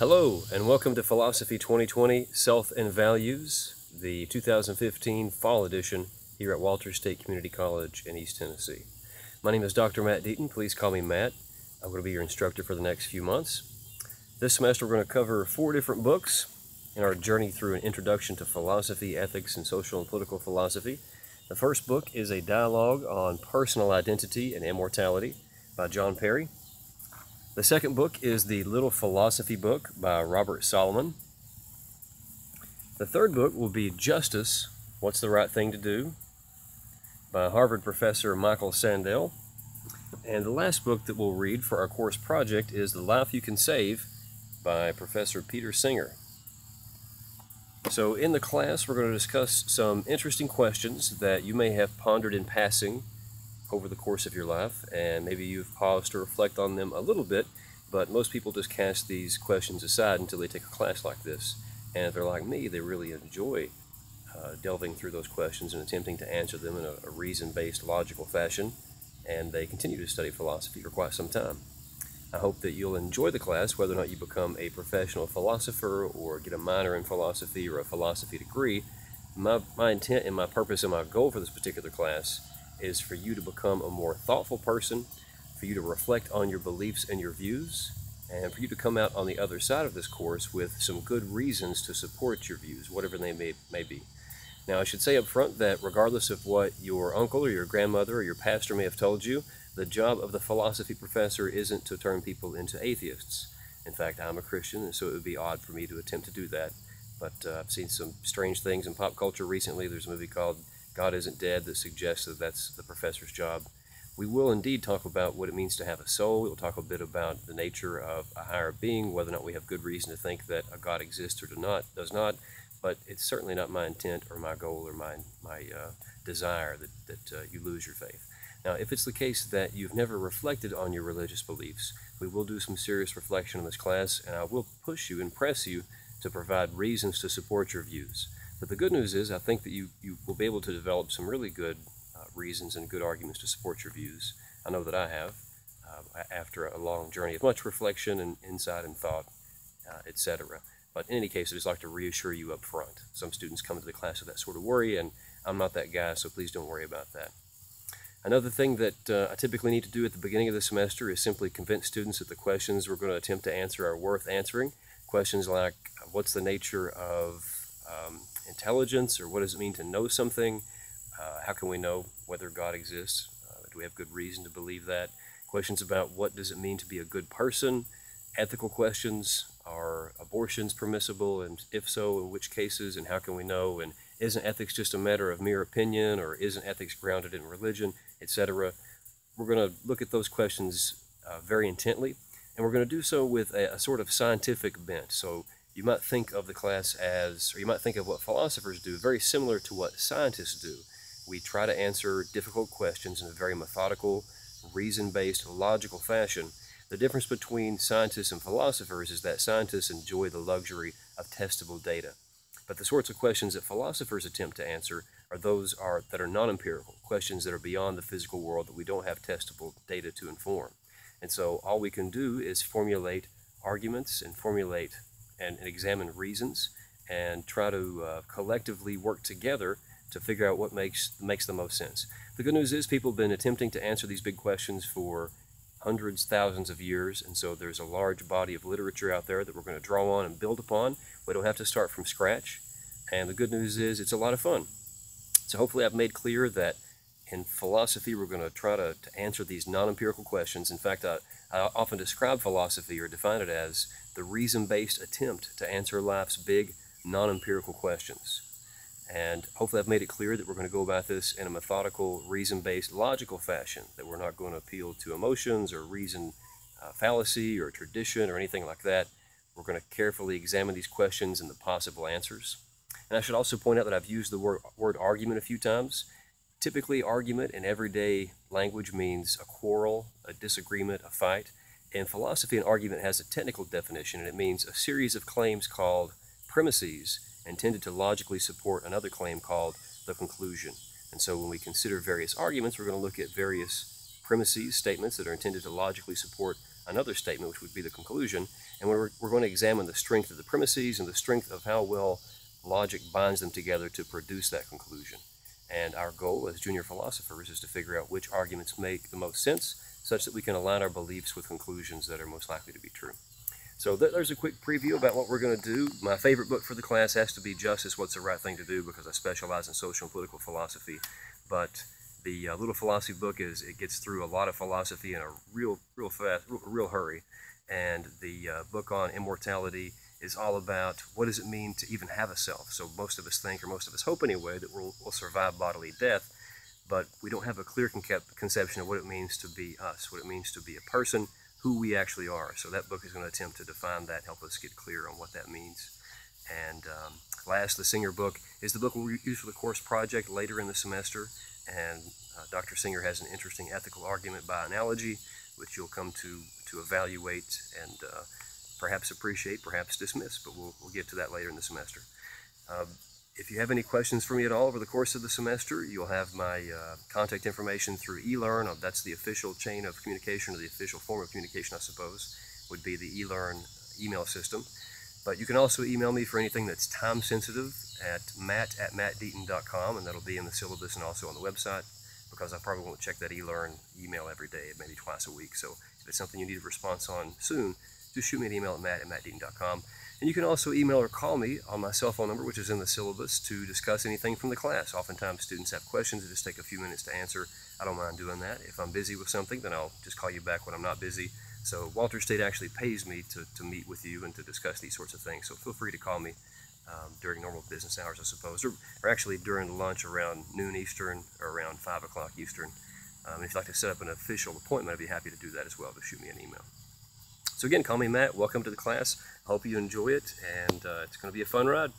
Hello, and welcome to Philosophy 2020, Self and Values, the 2015 Fall Edition here at Walters State Community College in East Tennessee. My name is Dr. Matt Deaton. Please call me Matt. I'm going to be your instructor for the next few months. This semester we're going to cover 4 different books in our journey through an introduction to philosophy, ethics, and social and political philosophy. The first book is a dialogue on personal identity and immortality by John Perry. The second book is the Little Philosophy book by Robert Solomon. The third book will be Justice, What's the Right Thing to Do by Harvard professor Michael Sandel. And the last book that we'll read for our course project is The Life You Can Save by Professor Peter Singer. So in the class we're going to discuss some interesting questions that you may have pondered in passing over the course of your life, and maybe you've paused to reflect on them a little bit, but most people just cast these questions aside until they take a class like this. And if they're like me, they really enjoy delving through those questions and attempting to answer them in a reason-based, logical fashion, and they continue to study philosophy for quite some time. I hope that you'll enjoy the class, whether or not you become a professional philosopher or get a minor in philosophy or a philosophy degree. My intent and my purpose and my goal for this particular class is for you to become a more thoughtful person, for you to reflect on your beliefs and your views, and for you to come out on the other side of this course with some good reasons to support your views, whatever they may be. Now, I should say up front that regardless of what your uncle or your grandmother or your pastor may have told you, the job of the philosophy professor isn't to turn people into atheists. In fact, I'm a Christian, and so it would be odd for me to attempt to do that. But I've seen some strange things in pop culture recently. There's a movie called God Isn't Dead that suggests that that's the professor's job. We will indeed talk about what it means to have a soul. We'll talk a bit about the nature of a higher being, whether or not we have good reason to think that a God exists or does not. But it's certainly not my intent or my goal or my desire that you lose your faith. Now, if it's the case that you've never reflected on your religious beliefs, we will do some serious reflection in this class, and I will push you and press you to provide reasons to support your views. But the good news is I think that you will be able to develop some really good reasons and good arguments to support your views. I know that I have, after a long journey of much reflection and insight and thought, etc. But in any case, I just like to reassure you up front. Some students come to the class with that sort of worry, and I'm not that guy, so please don't worry about that. Another thing that I typically need to do at the beginning of the semester is simply convince students that the questions we're going to attempt to answer are worth answering. Questions like, what's the nature of intelligence, or what does it mean to know something? How can we know whether God exists? Do we have good reason to believe that? Questions about what does it mean to be a good person? Ethical questions, are abortions permissible, and if so, in which cases, and how can we know? And isn't ethics just a matter of mere opinion, or isn't ethics grounded in religion, etc.? We're going to look at those questions very intently, and we're going to do so with a sort of scientific bent. So you might think of the class as, or you might think of what philosophers do, very similar to what scientists do. We try to answer difficult questions in a very methodical, reason-based, logical fashion. The difference between scientists and philosophers is that scientists enjoy the luxury of testable data. But the sorts of questions that philosophers attempt to answer are those that are non-empirical, questions that are beyond the physical world that we don't have testable data to inform. And so all we can do is formulate arguments and formulate and examine reasons and try to collectively work together to figure out what makes the most sense. The good news is people have been attempting to answer these big questions for hundreds, thousands of years, and so there's a large body of literature out there that we're going to draw on and build upon. We don't have to start from scratch, and the good news is it's a lot of fun. So hopefully I've made clear that in philosophy we're going to try to answer these non-empirical questions. In fact, I often describe philosophy or define it as the reason-based attempt to answer life's big non-empirical questions. And hopefully I've made it clear that we're going to go about this in a methodical, reason-based, logical fashion, that we're not going to appeal to emotions or reason fallacy or tradition or anything like that. We're going to carefully examine these questions and the possible answers. And I should also point out that I've used the word argument a few times. Typically, argument in everyday language means a quarrel, a disagreement, a fight. In philosophy, an argument has a technical definition, and it means a series of claims called premises intended to logically support another claim called the conclusion. And so when we consider various arguments, we're going to look at various premises, statements that are intended to logically support another statement, which would be the conclusion. And we're going to examine the strength of the premises and the strength of how well logic binds them together to produce that conclusion. And our goal as junior philosophers is to figure out which arguments make the most sense, such that we can align our beliefs with conclusions that are most likely to be true. So there's a quick preview about what we're going to do. My favorite book for the class has to be Justice, What's the Right Thing to Do, because I specialize in social and political philosophy. But the little philosophy book it gets through a lot of philosophy in a real hurry. And the book on immortality is all about what does it mean to even have a self. So most of us think, or most of us hope anyway, that we'll survive bodily death, but we don't have a clear conception of what it means to be us, what it means to be a person, who we actually are. So that book is going to attempt to define that, help us get clear on what that means. And last, the Singer book is the book we'll use for the course project later in the semester. And Dr. Singer has an interesting ethical argument by analogy, which you'll come to evaluate and perhaps appreciate, perhaps dismiss, but we'll get to that later in the semester. If you have any questions for me at all over the course of the semester, you'll have my contact information through eLearn. That's the official chain of communication, or the official form of communication, I suppose, would be the eLearn email system. But you can also email me for anything that's time sensitive at matt@mattdeaton.com, and that'll be in the syllabus and also on the website, because I probably won't check that eLearn email every day, maybe twice a week. So if it's something you need a response on soon, just shoot me an email at matt@mattdeaton.com. And you can also email or call me on my cell phone number, which is in the syllabus, to discuss anything from the class. Oftentimes students have questions that just take a few minutes to answer. I don't mind doing that. If I'm busy with something, then I'll just call you back when I'm not busy. So Walters State actually pays me to meet with you and to discuss these sorts of things. So feel free to call me during normal business hours, I suppose, or actually during lunch around noon Eastern or around 5 o'clock Eastern. If you'd like to set up an official appointment, I'd be happy to do that as well. Just shoot me an email. So again, call me Matt. Welcome to the class. I hope you enjoy it, and it's going to be a fun ride.